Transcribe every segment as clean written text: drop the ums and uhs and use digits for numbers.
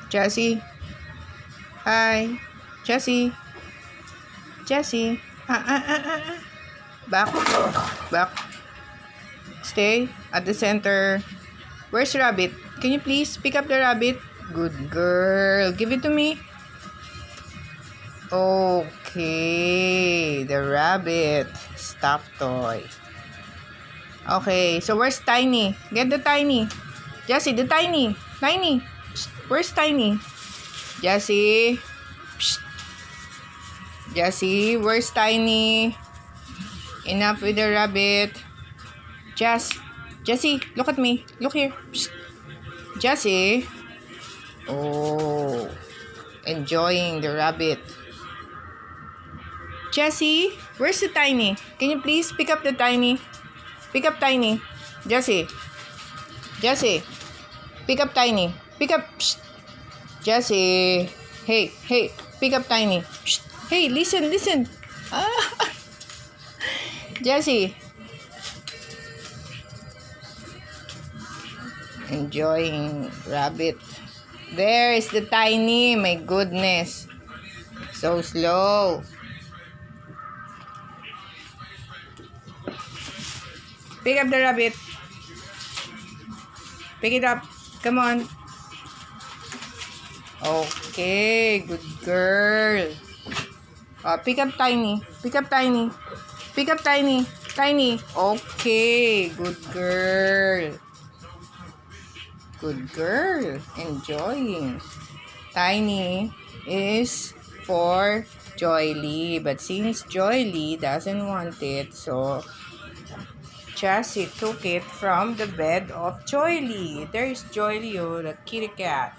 Jazee. Hi. Jazee. Jazee. Back. Back. Stay at the center. Where's rabbit? Can you please pick up the rabbit? Good girl. Give it to me. Okay. The rabbit. Stuffed toy. Okay. So where's Tiny? Get the Tiny. Jazee, the Tiny. Tiny. Psst. Where's Tiny? Jazee. Psst. Jazee, where's Tiny? Enough with the rabbit. Jazee, look at me. Look here. Psst. Jazee. Oh, enjoying the rabbit. Jazee, where's the Tiny? Can you please pick up the Tiny? Pick up Tiny. Jazee. Jazee, pick up Tiny. Pick up. Psst. Jazee. Hey, pick up Tiny. Psst. Hey, listen. Ah. Jazee. Enjoying rabbit. There is the Tiny. My goodness. So slow. Pick up the rabbit. Pick it up. Come on. Okay. Good girl. Pick up Tiny. Pick up Tiny. Pick up Tiny. Tiny. Okay. Good girl. Good girl. Enjoying. Tiny is for Joyly. But since Joyly doesn't want it, so Jazee took it from the bed of Joyly. There's Joyly, oh, the kitty cat.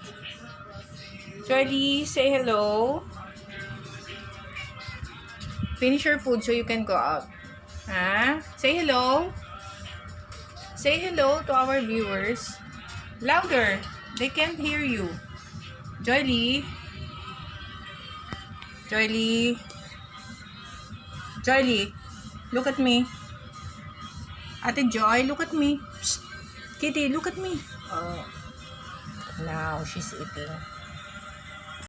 Joyly, say hello. Finish your food so you can go out. Huh? Say hello. Say hello to our viewers. Louder. They can't hear you. Joyly. Joyly. Joyly. Look at me. Ate Joy, look at me. Psst. Kitty, look at me. Oh. Now she's eating.